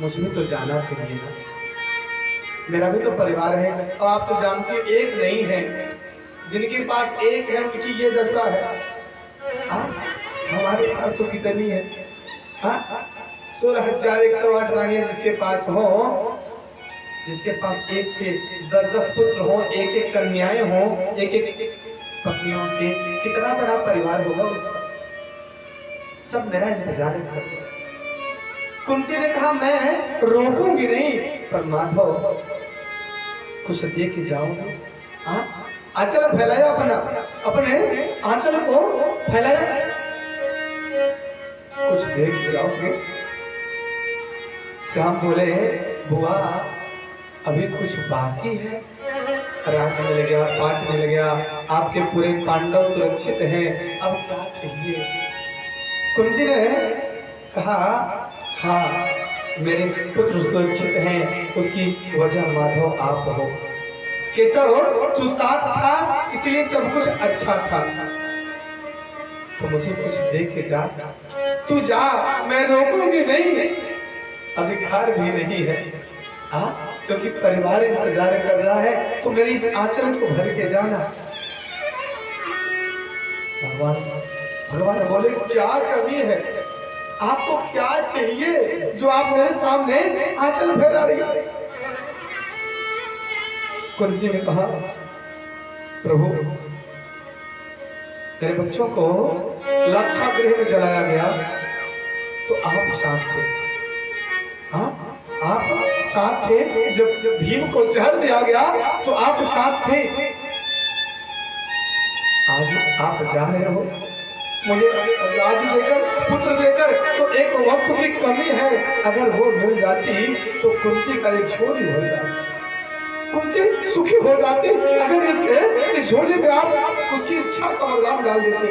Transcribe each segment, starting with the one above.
मुझे भी तो जाना चाहिए ना, मेरा भी तो परिवार है। और आप तो जानते हो एक नहीं है, जिनके पास एक है उनकी ये दशा है। हमारे पास तो कितनी है? 16,108 रानियां जिसके पास हो, जिसके पास एक से 10 पुत्र हो, एक एक कन्याएं हो, एक एक पत्नियों से, कितना बड़ा परिवार होगा उसका। सब मेरा इंतजार करते। कुंती ने कहा मैं रोकूंगी नहीं, पर माधव कुछ दे के जाओगे? आंचल फैलाया, अपने आंचल को फैलाया, कुछ दे के जाओगे? श्याम बोले बुआ अभी कुछ बाकी है, राज मिल गया, पाठ मिल गया, आपके पूरे पांडव सुरक्षित हैं, अब क्या चाहिए? कुंती ने कहा हाँ मेरे पुत्र सुरक्षित हैं, उसकी वजह माधव आप हो। केशव तू साथ था इसलिए सब कुछ अच्छा था, तो मुझे कुछ दे के जा। तू जा, मैं रोकूंगी नहीं, अधिकार भी नहीं है, क्योंकि परिवार इंतजार कर रहा है, तो मेरी इस आंचल को भर के जाना। भगवान बोले क्या कमी है, आपको क्या चाहिए जो आप मेरे सामने आंचल फैला रही हो? कुंती ने कहा प्रभु तेरे बच्चों को लाक्षागृह में जलाया गया तो आप साथ थे, आप साथ थे। जब भीम को जहर दिया गया तो आप साथ थे। आज आप जा रहे हो मुझे राज देकर, पुत्र देकर, तो एक वस्तु की कमी है, अगर वो मिल जाती तो कुंती का एक झोली हो जाती, कुंती सुखी हो जाती। अगर इस झोली में आप उसकी इच्छा का वरदान डाल देते,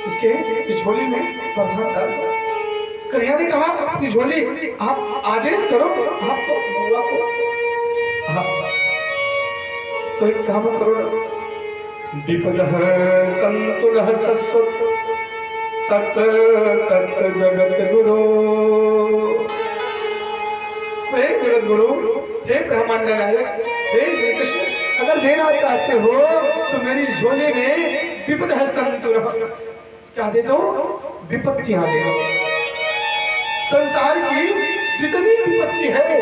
इसके इस झोली में वरदान डाल दो। कन्या ने कहा अपनी झोली आप आदेश करो आपको बुआ को, तो एक काम करो, विपदः संतुलः सस्वत् तत्र तत्र जगत गुरु। हे जगत गुरु, हे ब्रह्मांड नायक, हे श्री कृष्ण, अगर देना चाहते हो तो मेरी झोली में विपदः संतुलः क्या दे दो? विपत्तियां दे दो। संसार की जितनी विपत्ति है,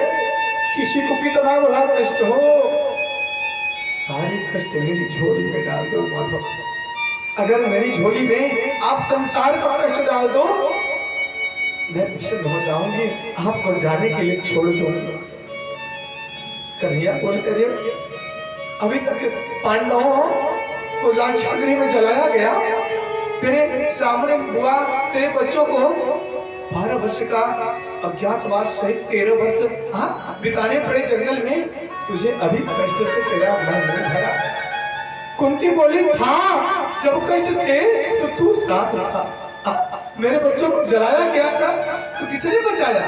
किसी को कितना बड़ा कष्ट हो, सारे कष्ट मेरी झोली में डाल दो माधव। अगर मेरी झोली में आप संसार का कष्ट डाल दो, मैं प्रसन्न हो जाऊंगी, आपको जाने के लिए छोड़ दूंगी। कन्हैया बोलते रहे अभी तक पांडवों को लाक्षागृह में जलाया गया, तेरे सामने बुआ तेरे बच्चों को 12 वर्ष का अज्ञातवास सहित 13 वर्ष बिताने पड़े जंगल में, तुझे अभी कष्ट से तेरा मन नहीं भरा? कुंती बोली था जब कष्ट थे तो तू साथ था, मेरे बच्चों को जलाया गया था तो किसने बचाया?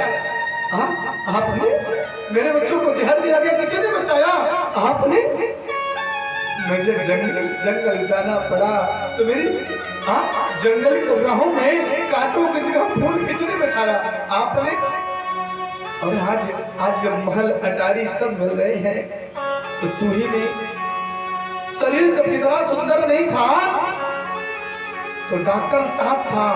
आपने। मेरे बच्चों को जहर दिया गया, किसने बचाया? आपने। मुझे जंगल जाना पड़ा तो मेरी जंगल के राहों में कांटों की जगह फूल किसने बचाया? आपने। और आज जब महल अटारी सब मिल रहे हैं तो तू ही नहीं। शरीर जब इतना सुंदर नहीं था तो डॉक्टर साथ था,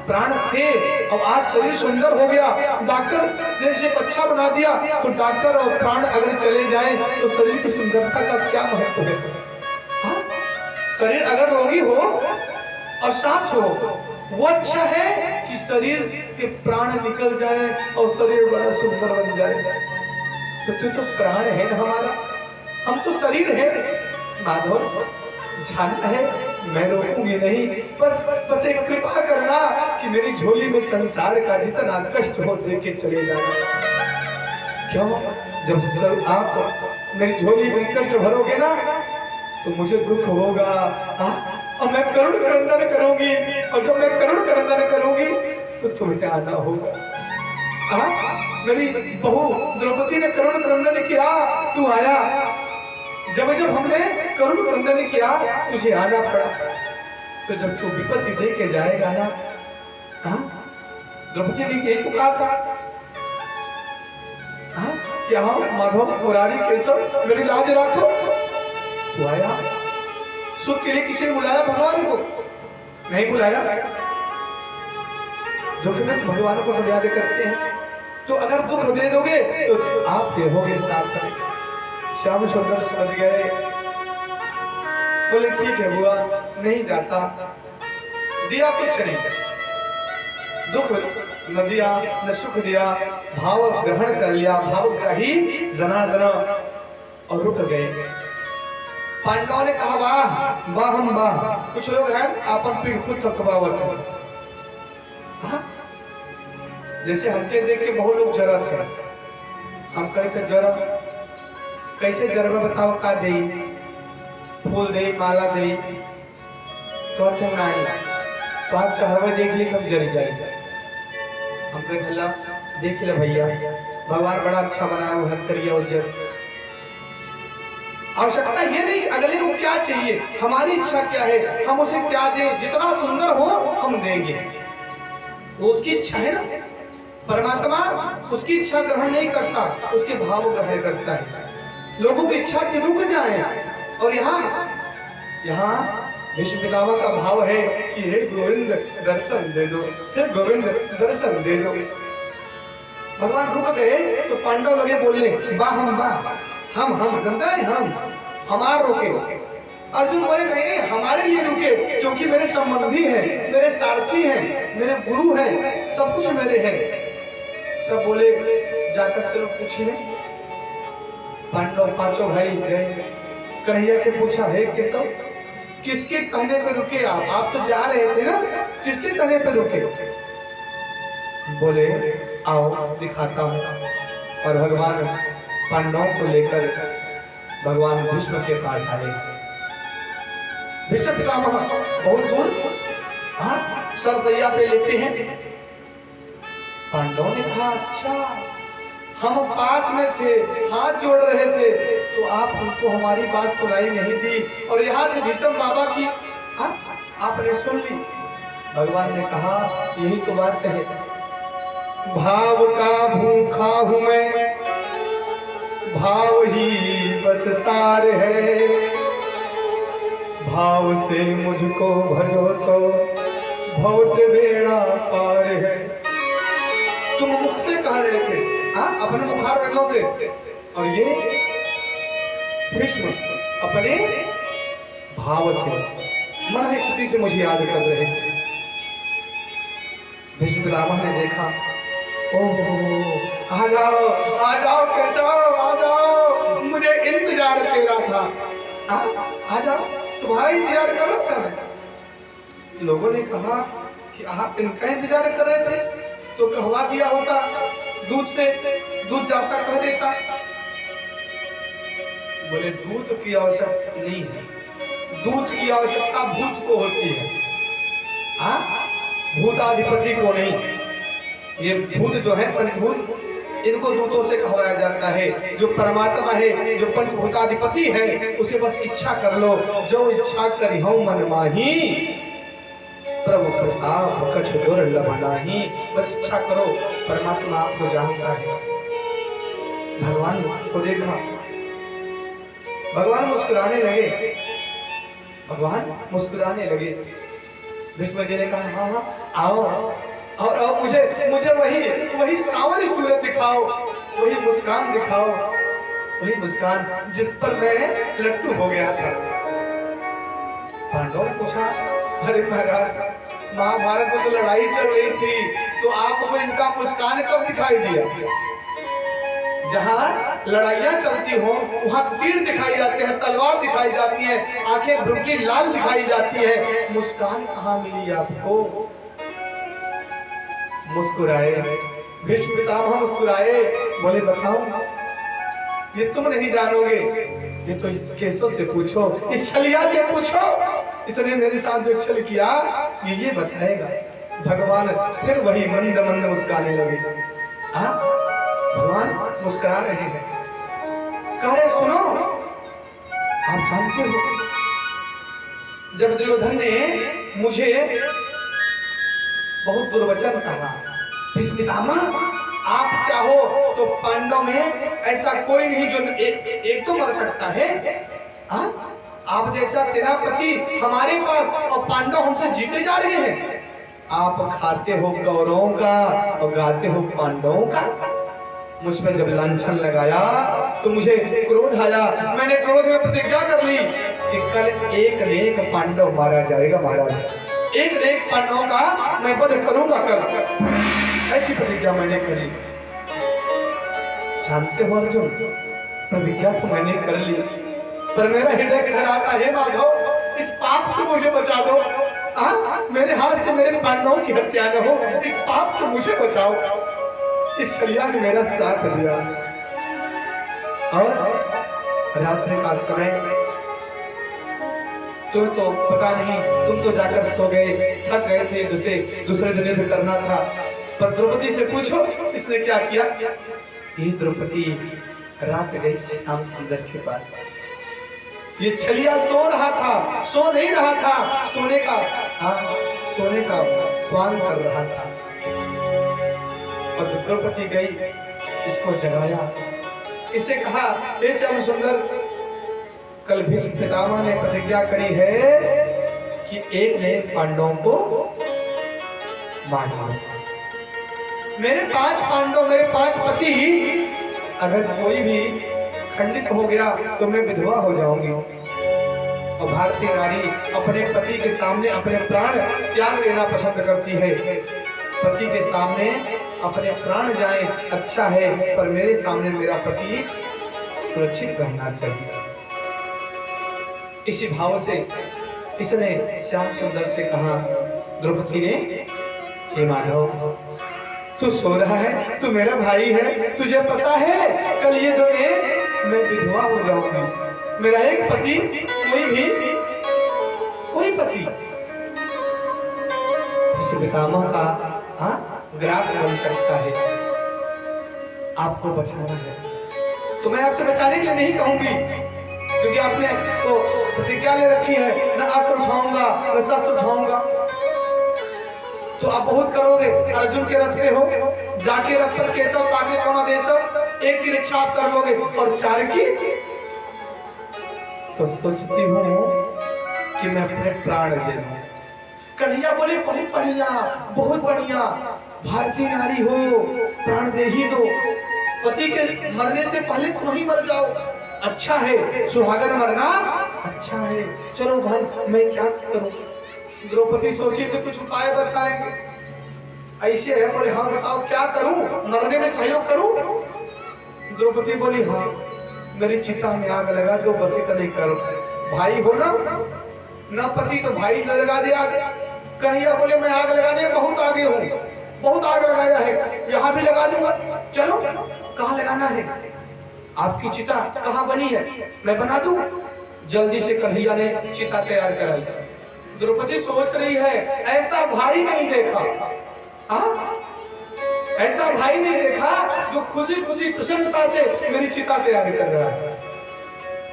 प्राण थे, अब आज शरीर सुंदर हो गया, डॉक्टर ने इसे अच्छा बना दिया, तो डॉक्टर और प्राण अगर चले जाएं तो शरीर की सुंदरता का क्या महत्व है? शरीर अगर रोगी हो और साथ हो वो अच्छा है कि शरीर के प्राण निकल जाए और शरीर बड़ा सुंदर बन जाए? तो तू तो प्राण है ना हमारा, हम तो शरीर है। माधव जाना है, मैं रोकूंगी नहीं, बस एक कृपा करना कि मेरी झोली में संसार का जितना कष्ट हो दे के चले जाना। क्यों? जब सब आप मेरी झोली में कष्ट भरोगे ना तो मुझे दुख होगा, और मैं करुण क्रंदन करूंगी, और जब मैं करुण क्रंदन करूंगी तो तुम्हें आना होगा। मेरी बहू द्रौपदी ने करुण क्रंदन किया, तू आया। जब हमने करुण क्रंदन किया तुझे आना पड़ा। तो जब तू विपत्ति दे के जाएगा ना, द्रौपदी ने यही तो कहा था, हाँ क्या हो माधव मुरारी केशव मेरी लाज रखो। तो आया सुख के लिए किसी ने बुलाया भगवान को? नहीं बुलाया। दुख में तो भगवान को सब याद करते हैं, तो अगर दुख दे दोगे तो आप देहोगे साथ में। श्याम सुंदर समझ गए, बोले ठीक है बुआ नहीं जाता, दिया कुछ नहीं, दुख न दिया न सुख दिया, भाव ग्रहण कर लिया, भावग्राही जनार्दन, और रुक गए। पांडवों ने कहा वाह वाह हम वाह। कुछ लोग हैं आपन पीठ खुद थपथपावत है, जैसे हमके देख के बहुत लोग जरत है। हम कहते जरा कैसे जरबा बताओ, का दे फूल दे माला दे, कहते नहीं तो आप चढ़ावा देख ली कब जर जाए। हम कहते ला देख ले भैया भगवान बड़ा अच्छा बनाया वो हद करिए और जर। आवश्यकता ये नहीं कि अगले को क्या चाहिए, हमारी इच्छा क्या है, हम उसे क्या दें, जितना सुंदर हो हम देंगे, वो उसकी इच्छा है ना। परमात्मा उसकी इच्छा ग्रहण नहीं करता, उसके भाव ग्रहण करता है। लोगों की इच्छा की रुक जाए। और यहाँ विष्णु पितामह का भाव है कि हे गोविंद दर्शन दे दो, हे गोविंद दर्शन दे दो। भगवान रुक गए तो पांडव लगे बोलने वाह हम वाह, हम जनता है हम हमार रुके। अर्जुन बोले नहीं हमारे लिए रुके, क्योंकि मेरे संबंधी हैं, मेरे सारथी हैं, मेरे गुरु हैं, सब कुछ मेरे हैं। सब बोले जाकर चलो पूछिए। पांडव पांचों भाई गए, कन्हैया से पूछा है केशव किसके कहने पे रुके आप तो जा रहे थे ना, किसके कहने पे रुके? बोले आओ दिखाता हूँ। और भगवान पांडवों को लेकर भगवान भीष्म के पास आए। भीष्म पितामह बहुत दूर सरसैया पे लेटे हैं। पांडवों ने कहा अच्छा हम पास में थे, हाथ जोड़ रहे थे, तो आप उनको हमारी बात सुनाई नहीं दी, और यहाँ से भीष्म बाबा की आपने सुन ली। भगवान ने कहा यही तो बात है, भाव का भूखा हूं मैं, भाव ही बस सार है, भाव से मुझको भजो तो भव से बेड़ा पार है। तुम मुख से कह रहे थे अपने मुखार बंधों से, और ये भीष्म अपने भाव से मन स्थिति से मुझे याद कर रहे थे। भीष्म पितामह ने देखा ओह आ जाओ केशव आ जाओ, मुझे इंतजार तेरा था, आ जाओ तुम्हारा इंतजार कर रहा था मैं। लोगों ने कहा कि आप इनका इंतजार कर रहे थे तो कहवा दिया होता, दूध से दूध जाता कह देता। बोले दूध की आवश्यकता नहीं है, दूध की आवश्यकता भूत को होती है, भूताधिपति को नहीं। ये भूत जो है पंचभूत, इनको दूतों से कहवाया जाता है। जो परमात्मा है, जो पंचभूताधिपति है, उसे बस इच्छा कर लो, जो इच्छा करी हो मन माही, प्रभु प्रताप कछ दुर्लभ नाही। बस इच्छा करो, परमात्मा आपको जानता है। भगवान को देखा, भगवान मुस्कुराने लगे, भगवान मुस्कुराने लगे। भीष्म जी ने कहा हाँ आओ, और मुझे वही सांवरी सूरत दिखाओ, वही मुस्कान दिखाओ, वही मुस्कान जिस पर मैं लट्टू हो गया था। पांडवों ने पूछा अरे महाराज महाभारत में तो लड़ाई चल रही थी, तो आपको इनका मुस्कान कब दिखाई दिया? जहाँ लड़ाइयाँ चलती हो वहाँ तीर दिखाई जाते हैं, तलवार दिखाई जाती है, आंखें भुट्टी लाल दिखाई जाती है, मुस्कान कहाँ मिली आपको? मुस्कुराए भीष्म पितामह, मुस्कुराए, बोले बताओ ये तुम नहीं जानोगे, ये तो इस केशव से पूछो, इस छलिया से पूछो, इसने मेरे साथ जो छल किया ये बताएगा। भगवान फिर वही मंद मंद मुस्कुराने लगे। भगवान मुस्कुरा रहे हैं, कह रहे सुनो, आप जानते हो जब दुर्योधन ने मुझे बहुत दुर्वचन कहा भीष्म पितामह, आप चाहो तो पांडव में ऐसा कोई नहीं जो एक तो मर सकता है। आप जैसा सेनापति हमारे पास और पांडव हमसे जीते जा रहे हैं। आप खाते हो कौरवों का और गाते हो पांडवों का। मुझ पर जब लांछन लगाया तो मुझे क्रोध आया। मैंने क्रोध में प्रतिज्ञा कर ली कि कल एक न एक पांडव मारा जाएगा महाराज, एक न एक पांडव का मैं वध करूंगा कल। ऐसी प्रतिज्ञा मैंने कर ली। जानते हो अर्जुन, प्रतिज्ञा तो मैंने कर ली, पर मेरा हृदय कह रहा था, हे माधव इस पाप से मुझे बचा दो। मेरे हाथ से मेरे पांडवों की हत्या न हो, इस पाप से मुझे बचाओ। इस छलिया ने मेरा साथ दिया और रात्रि का समय तुम्हें तो पता नहीं, तुम तो जाकर सो गए, थक गए थे, दूसरे दिन युद्ध करना था। पर द्रौपदी से पूछो इसने क्या किया। ये द्रौपदी रात गई श्याम सुंदर के पास। ये छलिया सो रहा था, सो नहीं रहा था, सोने का स्वांग कर रहा था। और द्रौपदी गई, इसको जगाया, इसे कहा, हे श्याम सुंदर, कल भीष्म पितामह ने प्रतिज्ञा करी है कि एक ने पांडवों को मारा। मेरे 5 पांडव, मेरे 5 पति, अगर कोई भी खंडित हो गया तो मैं विधवा हो जाऊंगी। और भारतीय नारी अपने पति के सामने अपने प्राण त्याग देना पसंद करती है। पति के सामने अपने प्राण जाए अच्छा है, पर मेरे सामने मेरा पति सुरक्षित रहना चाहिए। इसी भाव से इसने श्याम सुंदर से कहा। द्रौपदी ने, हे माधव तू सो रहा है, तू मेरा भाई है, तुझे पता है कल ये दो मैं विधवा हो जाऊंगी। मेरा एक पति, कोई पति इस पितामह का ग्रास बन सकता है। आपको बचाना है तो मैं आपसे बचाने के लिए नहीं कहूंगी, क्योंकि आपने तो प्रतिज्ञा ले रखी है, न अस्त्र उठाऊंगा न शस्त्र उठाऊंगा। तो आप बहुत करोगे। अर्जुन के रथ पे हो, जाके रथ पर केशव ताके कौन देशव, एक की रक्षा आप कर लोगे, और 4 की तो सोचती हूँ कि मैं अपने प्राण दे दूं। कन्हैया बोले, बहुत बढ़िया, बहुत बढ़िया, भारतीय नारी हो, प्राण दे ही दो। पति के मरने से पहले तुम ही मर जाओ, अच्छा है। सुहागन मरना अच्छा है। चलो भाई, मैं क्या करूं। द्रौपदी सोची तो कुछ उपाय बताएंगे। ऐसे है, बोले हाँ बताओ क्या करूं, मरने में सहयोग करूं। द्रौपदी बोली, हाँ मेरी चिता में आग लगा दो, बस इतना नहीं करो। भाई हो ना पति तो भाई लगा दे आग। कन्हैया बोले, मैं आग लगाने बहुत आगे हूँ, बहुत आग लगाया है, यहाँ भी लगा दूंगा। चलो कहाँ लगाना है, आपकी चिता कहाँ बनी है, मैं बना दूं। जल्दी से कन्हैया ने चिता तैयार कराई। द्रौपदी सोच रही है, ऐसा भाई नहीं देखा, ऐसा भाई नहीं देखा जो खुशी खुशी प्रसन्नता से मेरी चिता तैयार कर रहा है।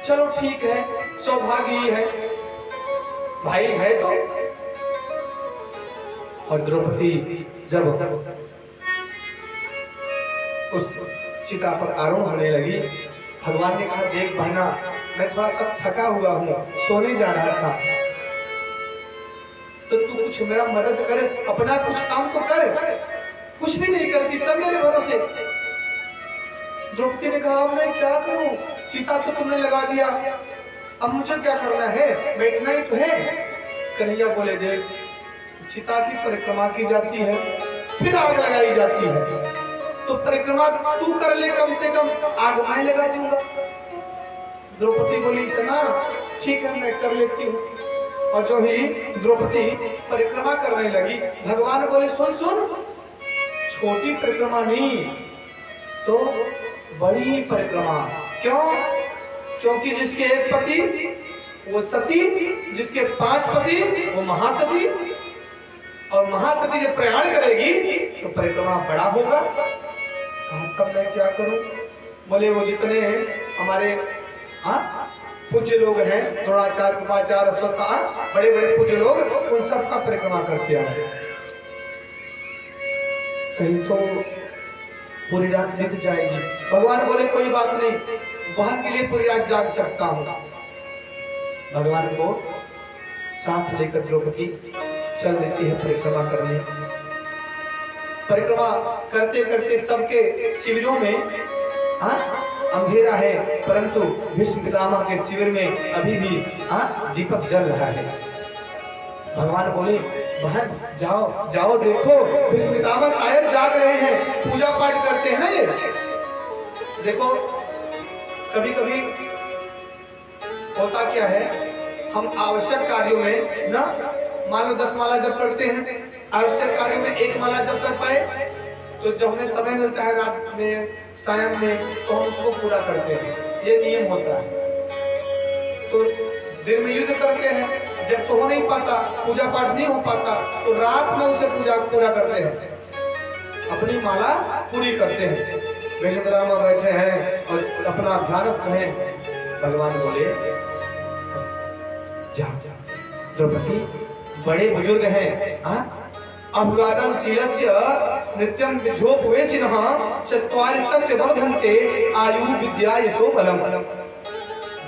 चलो ठीक है, सौभाग्य ही है, भाई है तो। और द्रौपदी जब उस चिता पर आरूढ़ होने लगी, भगवान ने कहा, देख बहना, मैं थोड़ा सा थका हुआ हूँ, सोने जा रहा था, तो तू कुछ मेरा मदद कर, अपना कुछ काम तो कर। कुछ भी नहीं करती, सब मेरे भरोसे। द्रौपदी ने कहा, मैं क्या करूं, चिता तो तुमने लगा दिया, अब मुझे क्या करना है, बैठना ही तो है। कन्हैया बोले, देख चिता की परिक्रमा की जाती है, फिर आग लगाई जाती है, तो परिक्रमा तू कर ले, कम से कम आग मैं लगा दूंगा। द्रौपदी बोली, इतना ठीक है, मैं कर लेती हूँ। और जो ही द्रौपदी परिक्रमा करने लगी, भगवान बोले, सुन सुन, छोटी परिक्रमा नहीं तो बड़ी परिक्रमा। क्यों? क्योंकि जिसके एक पति वो सती, जिसके 5 पति वो महासती, और महासती जब प्रयाण करेगी तो परिक्रमा बड़ा होगा। कहा, तब मैं क्या करूं? बोले, वो जितने हमारे पूज्य लोग हैं, द्रोणाचार्य, कृपाचार्य, बड़े बड़े पूज्य लोग, उन सब का परिक्रमा करते हैं। कहीं तो पूरी रात बीत जाएगी। भगवान बोले कोई बात नहीं, बहन के लिए पूरी रात जाग सकता हूँ। भगवान को साथ लेकर द्रौपदी चल देती है परिक्रमा करने। परिक्रमा करते करते सबके शिविरों में अंधेरा है, परंतु भीष्म पितामह के शिविर में अभी भी दीपक जल रहा है। भगवान बोले बहन जाओ जाओ, देखो भीष्म पितामह शायद जाग रहे हैं, पूजा पाठ करते हैं ना ये। देखो कभी कभी होता क्या है, हम आवश्यक कार्यों में ना मान लो 10 माला जप करते हैं, आवश्यक कार्यों में 1 माला जप कर पाए तो जब हमें समय मिलता है रात में सायं में तो हम उसको पूरा करते हैं, ये नियम होता है। तो दिन में युद्ध करते हैं, जब तो हो नहीं पाता, पूजा पाठ नहीं हो पाता, तो रात में उसे पूरा करते हैं, अपनी माला पूरी करते हैं। भीष्म पितामह बैठे हैं और अपना ध्यानस्थ हैं। भगवान बोले जा द्रौपदी, बड़े बुजुर्ग हैं, अभिवादन शीलस्य नित्यं विद्योपवेशिनः चत्वारि तस्य वर्धन्ते आयु विद्या यशो बलम।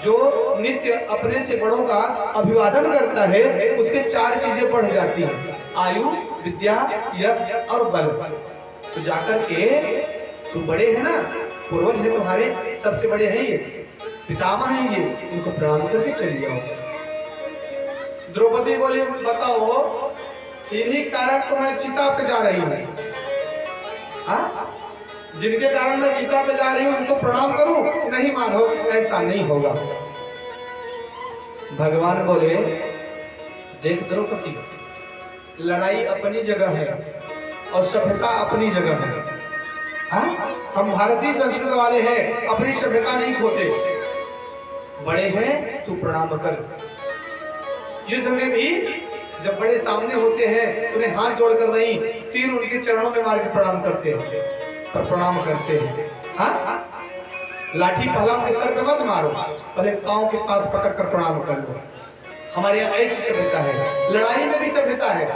जो नित्य अपने से बड़ों का अभिवादन करता है उसके 4 चीजें बढ़ जाती हैं, आयु, विद्या, यश और बल। तो जाकर के तुम बड़े हैं ना, पूर्वज है तुम्हारे, सबसे बड़े हैं ये, पितामह हैं ये, उनको प्रणाम करके चली जाओ। द्रौपदी बोली बताओ, इन्हीं कारण तो मैं चिता पे जा रही हूँ, जिनके कारण मैं चिता पे जा रही हूँ उनको प्रणाम करूं? नहीं मानो, ऐसा नहीं होगा। भगवान बोले देख द्रौपदी, लड़ाई अपनी जगह है और सभ्यता अपनी जगह है। हम भारतीय संस्कृति वाले हैं, अपनी सभ्यता नहीं खोते। बड़े हैं तू प्रणाम कर। युद्ध में भी जब बड़े सामने होते हैं उन्हें हाथ जोड़कर नहीं, तीर उनके चरणों में मार के प्रणाम करते हैं, पर प्रणाम करते हैं। लाठी पहला उनके सर पे मत मारो, पहले पांव के पास पकड़ कर प्रणाम कर लो। हमारे यहाँ ऐसी सभ्यता है, लड़ाई में भी सभ्यता है।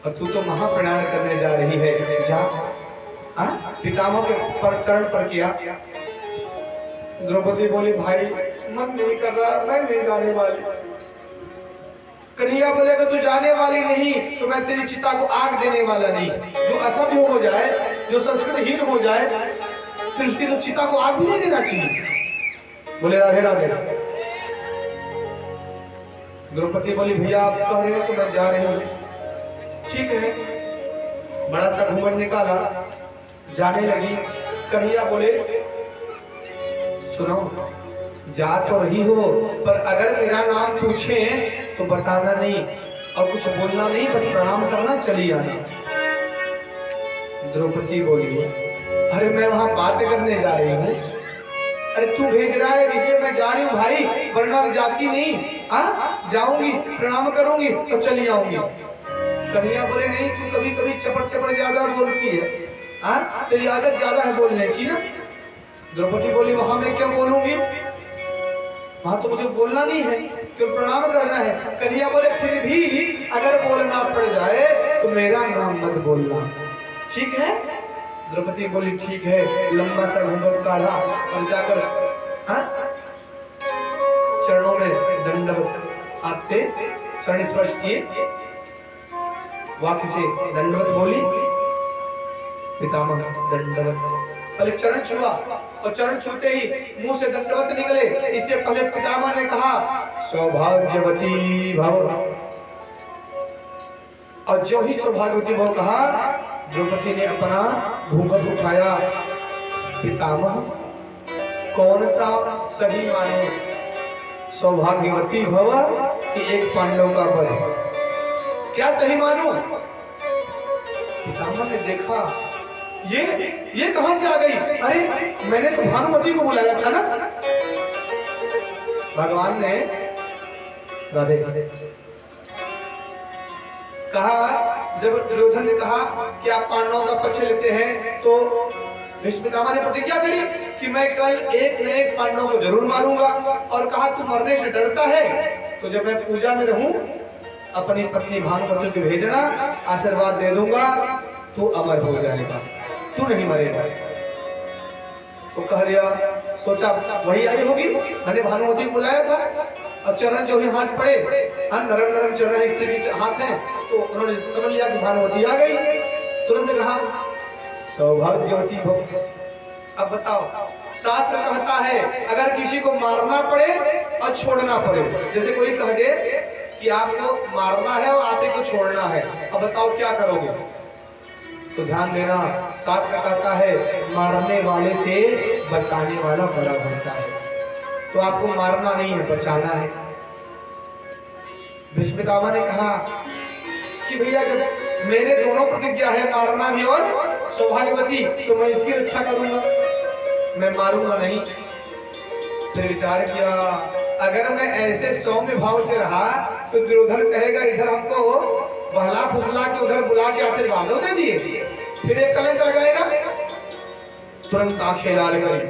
और तू तो महाप्रणाम करने जा रही है, जा। पितामह के पर चरण पर किया। द्रौपदी बोली भाई मन नहीं कर रहा, मैं नहीं जाने वाली। कन्हैया बोलेगा तू जाने वाली नहीं तो मैं तेरी चिता को आग देने वाला नहीं। जो असभ्य हो जाए, जो संस्कृतहीन हो जाए, फिर उसकी तो चिता को आग भी नहीं देना चाहिए। बोले राधे राधे। द्रौपदी बोली भैया आप कह रहे हो तो मैं जा रही हूँ। ठीक है, बड़ा सा घूंघट निकाला, जाने लगी। कन्हैया बोले सुनो, जा तो रही हो पर अगर मेरा नाम पूछे तो बताना नहीं और कुछ बोलना नहीं, बस प्रणाम करना, चली आना। द्रौपदी बोली अरे मैं वहां बात करने जा रही हूँ। अरे तू भेज रहा है इसलिए मैं जा रही हूँ भाई, वरना मैं जाती नहीं। जाऊंगी, प्रणाम करूंगी तो चली आऊंगी। कन्हैया बोले नहीं, तू कभी कभी चपड़ चपड़ ज्यादा बोलती है, तेरी आदत ज्यादा है बोलने की ना। द्रौपदी बोली वहां मैं क्यों बोलूंगी, वहां तो मुझे बोलना नहीं है, क्यों प्रणाम करना है। कन्हैया बोले फिर भी अगर बोलना पड़ जाए तो मेरा नाम मत बोलना, ठीक है। द्रौपदी बोली ठीक है। लंबा सा घूंघट काढ़ा और जाकर चरणों में दंडवत हाथ से चरण स्पर्श किए, वाक्य से दंडवत बोली। पितामह दंडवत, पहले चरण छुआ और चरण छूते ही मुंह से दंडवत निकले। इससे पहले पितामह ने कहा सौभाग्यवती भव, और जो ही सौभाग्यवती भव कहा, द्रौपदी ने अपना घूंघट उठाया। पितामह कौन सा सही मानो, सौभाग्यवती भव कि एक पांडव का वध, क्या सही मानो। पितामह ने देखा ये कहां से आ गई। अरे मैंने तो भानुमति को बुलाया था ना। भगवान ने राधे कहा, जब दुर्योधन ने कहा कि आप पांडवों का पक्ष लेते हैं, तो भीष्म पितामह ने प्रतिज्ञा करी कि मैं कल एक न एक पांडवों को जरूर मारूंगा। और कहा तू मरने से डरता है तो जब मैं पूजा में रहूं अपनी पत्नी भानुमति को भेजना, आशीर्वाद दे दूंगा, तू अमर हो जाएगा, तू नहीं मरेगा। तो कह दिया, सोचा वही आई होगी, मैंने भानुमति को बुलाया था। अब चरण जो ही हाथ पड़े, नरम नरम चरण है, स्त्री के हाथ हैं, तो उन्होंने समझ लिया कि भानुमति आ गई। तुरंत कहा सौभाग्यवती भव। अब बताओ, शास्त्र कहता है अगर किसी को मारना पड़े और छोड़ना पड़े, जैसे कोई कह दे कि आपको मारना है और आप ही को छोड़ना है, अब बताओ क्या करोगे? तो ध्यान देना, शास्त्र कहता है मारने वाले से बचाने वाला बड़ा होता है। तो आपको मारना नहीं है, बचाना है। भीष्म पितामह ने कहा कि भैया जब मेरे दोनों प्रतिज्ञा है, मारना भी और सौभाग्यवती, तो मैं इसकी रक्षा करूंगा, मैं मारूंगा नहीं। फिर विचार किया, अगर मैं ऐसे सौम्य भाव से रहा तो दुर्योधन कहेगा इधर हमको बहला फुसला के उधर बुला के आशीर्वाद दे दिए, फिर एक कलंक लगाएगा। तुरंत आंखें लाल करी,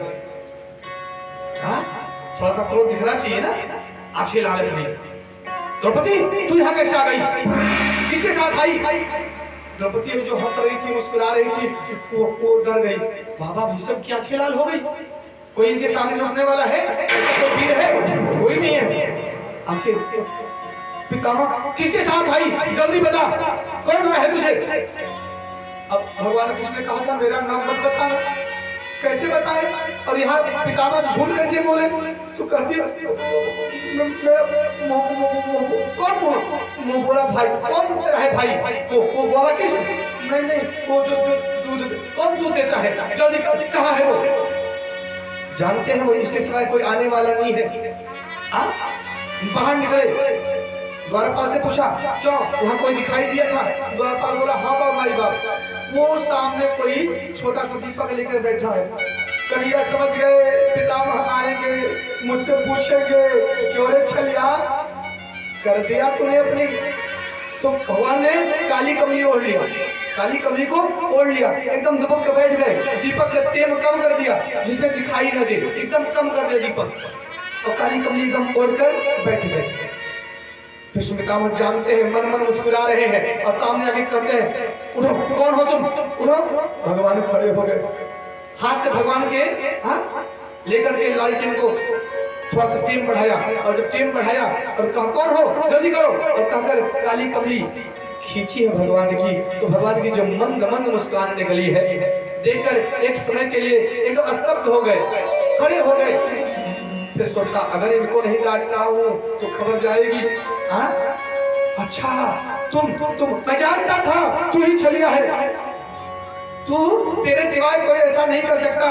थोड़ा सा क्रोध दिखना चाहिए ना, आंखें लाल करी। द्रौपदी तू यहाँ कैसे आ गई, किसके साथ आई? द्रौपदी जो हंस रही थी, मुस्कुरा रही थी, वो डर गई। बाबा भीष्म की आंखें लाल हो गई, कोई इनके सामने रुकने वाला है? कोई वीर है? कोई नहीं है। आंखें, पितामह किसके साथ आई, जल्दी बता, कौन है तुझे? अब भगवान कृष्ण ने कहा था मेरा नाम मत बताना, कैसे बताए? और यहाँ पितामह झूठ कैसे बोले? तो कहती है कौन मुंह बोला भाई, कौन तेरा है भाई? वो बोला किस? नहीं, वो जो दूध, कौन दूध देता है, जल्दी कहाँ है वो? जानते हैं वो उसके सिवाय कोई आने वाला नहीं है। बाहर निकले, द्वारपाल से पूछा क्यों, यहाँ कोई दिखाई दिया था? द्वारपाल बोला हाँ बाप भाई बाप, वो सामने कोई छोटा सा दीपक लेकर बैठा है। कन्हैया समझ गए पितामह आएंगे, मुझसे पूछेंगे क्यों रे छलिया कर दिया तूने अपनी? तो भगवान ने काली कमली ओढ़ लिया, काली कमली को ओढ़ लिया, एकदम दुबक के बैठ गए। दीपक का टेम कम कर दिया, जिसमें दिखाई न दे, एकदम कम कर दिया दीपक, और काली कमली एकदम ओढ़कर बैठ गए। भीष्म पितामह जानते हैं, मन मन मुस्कुरा रहे हैं, और सामने आके कहते हैं उठो, कौन हो तुम, उठो। भगवान खड़े हो गए, हाथ से भगवान के लेकर के लालटेन को थोड़ा सा टेम बढ़ाया, और जब टेम बढ़ाया और कहा कौन हो, जल्दी करो, और कहकर काली कमली खींची है भगवान की, तो भगवान की जो मंद मंद मुस्कान निकली है, देखकर एक समय के लिए एकदम स्तब्ध हो गए, खड़े हो गए। फिर सोचा अगर इनको नहीं डांट रहा हूँ तो खबर जाएगी। अच्छा तुम मैं जानता था तू ही छलिया है, तू तेरे सिवाय कोई ऐसा नहीं कर सकता,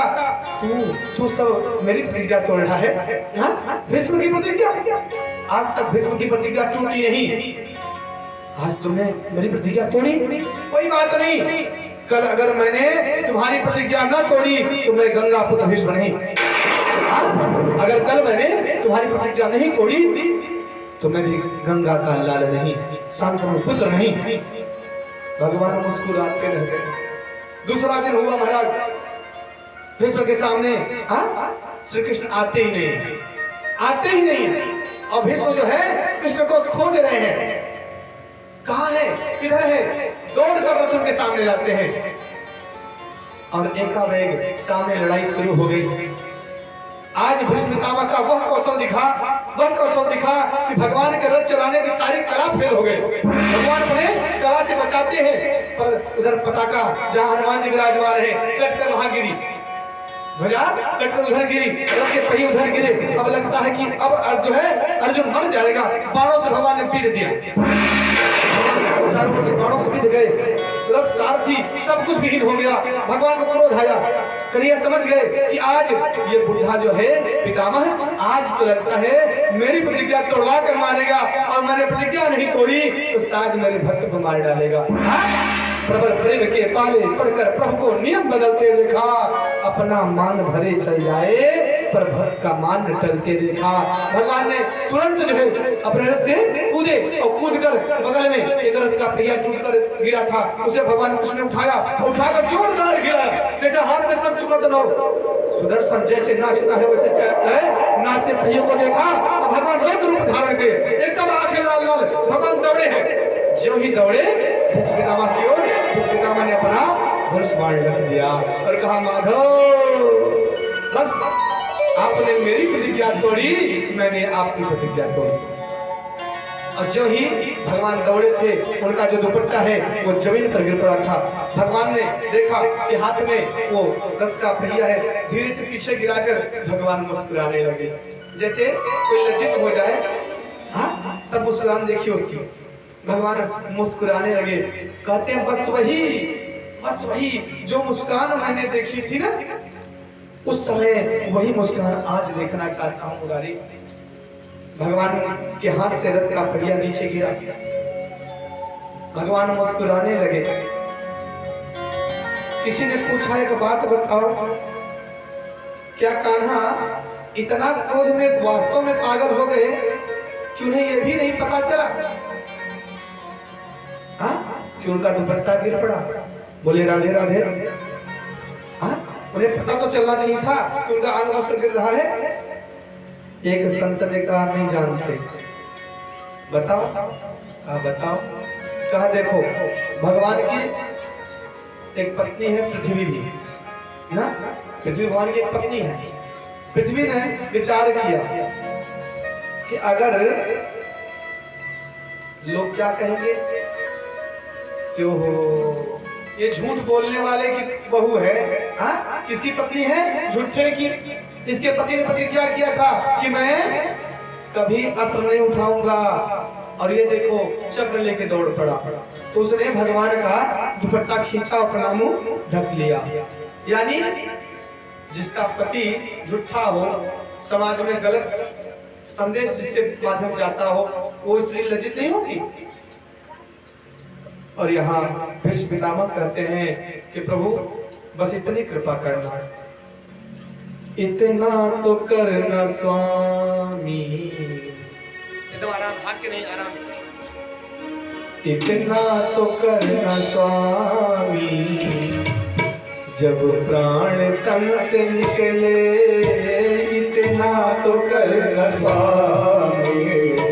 तू सब मेरी प्रतिज्ञा तोड़ रहा है। भीष्म की प्रतिज्ञा, आज तक भीष्म की प्रतिज्ञा टूटी नहीं, आज तुमने मेरी प्रतिज्ञा तोड़ी। कोई बात नहीं, कल अगर मैंने तुम्हारी प्रतिज्ञा न तोड़ी तो मैं गंगा पुत्र भीष्म नहीं। अगर कल मैंने तुम्हारी प्रतिज्ञा नहीं तोड़ी तो मैं भी गंगा का लाल नहीं, शांतनु पुत्र नहीं। भगवान मुस्कुराते रह गए। दूसरा दिन हुआ महाराज, भीष्म के सामने श्री कृष्ण आते ही नहीं, आते ही नहीं, और भीष्म जो है कृष्ण को खोज रहे हैं, कहाँ है, किधर है, दौड़ कर रथ उनके सामने लाते हैं, और एकावेग सामने लड़ाई शुरू हो गई। आज भीष्म पितामह का वह कौशल दिखा कि भगवान के रथ चलाने की सारी कला फेल हो गई। भगवान उन्हें कला से बचाते हैं, पर उधर पताका जहाँ हनुमान जी विराजमान है कटकर वहां गिरी, ध्वजा कटकर उधर गिरी, रथ के पहिए उधर गिरे। अब लगता है कि अब जो है अर्जुन मर जाएगा, बाणों से भगवान ने पीट दिया, चारों ओर से बाणों से पीट गए, रथ सारथी सब कुछ विहीन हो गया। भगवान को क्रोध आया, कन्हैया समझ गए कि आज ये बुढ़ा जो है पितामह, आज तो लगता है मेरी प्रतिज्ञा तोड़वा कर मारेगा, और मैंने प्रतिज्ञा नहीं तोड़ी तो शायद मेरे भक्त को मार डालेगा। प्रबल प्रेम के पाले पढ़कर प्रभु को नियम बदलते देखा, अपना मान भरे चल जाए पर भक्त का मान न टलते देखा। भगवान ने तुरंत जो है अपने रथ से कूदे, और कूदकर बगल में एक रथ का पहिया टूटकर गिरा था, उसे भगवान कृष्ण ने उठाकर जोरदार गिराया, जैसे हाथ में सब चुकड़ हो। सुदर्शन जैसे नाचता है वैसे नाचते पहियों को देखा, और भगवान रौद्र रूप धारण किए, एकदम आंखें लाल लाल, भगवान दौड़े हैं। जो ही दौड़े भीष्म पितामह की ओर भीष्म पितामह ने अपना धनुष बाण रख दिया और कहा माधव बस आपने मेरी प्रतिज्ञा तोड़ी, मैंने आपकी प्रतिज्ञा तोड़ी। और जो ही भगवान दौड़े थे उनका जो दुपट्टा है वो जमीन पर गिर पड़ा था। भगवान ने देखा कि हाथ में वो रथ का पहिया है, धीरे से पीछे गिराकर भगवान मुस्कुराने लगे, जैसे कोई लज्जित हो जाए। हाँ, तब मुस्कुरान देखिए उसकी। भगवान मुस्कुराने लगे, कहते हैं बस वही जो मुस्कान मैंने देखी थी ना उस समय, वही मुस्कान आज देखना चाहता हूँ मुरारी। भगवान के हाथ से रथ का पहिया नीचे गिरा, भगवान मुस्कुराने लगे। किसी ने पूछा एक बात बताओ, क्या कान्हा इतना क्रोध में वास्तव में पागल हो गए कि उन्हें यह भी नहीं पता चला कि उनका दुपट्टा गिर पड़ा? बोले राधे राधे। उन्हें पता तो चलना चाहिए था कि उनका अंग वस्त्र गिर रहा है। एक संत ने कहा नहीं जानते। बताओ कहा देखो, भगवान की एक पत्नी है पृथ्वी भी ना, पृथ्वी भगवान की एक पत्नी है। पृथ्वी ने विचार किया कि अगर लोग क्या कहेंगे कि हो ये झूठ बोलने वाले की बहू है। हाँ, किसकी पत्नी है? झूठे की। इसके पति ने प्रतिज्ञा किया था कि मैं कभी अस्त्र नहीं उठाऊंगा, और ये देखो चक्र लेके दौड़ पड़ा। तो उसने भगवान का दुपट्टा खींचा और अपना मुंह ढक लिया। यानी जिसका पति झूठा हो, समाज में गलत संदेश जिससे माध्यम जाता हो, वो स्त्री लज्जित नहीं होगी। और यहाँ भीष्म पितामह कहते हैं कि प्रभु बस इतनी कृपा करना, इतना तो करना स्वामी। एकदम आराम, भाग के नहीं, आराम से। इतना तो करना स्वामी, जब प्राण तन से निकले, इतना तो करना स्वामी।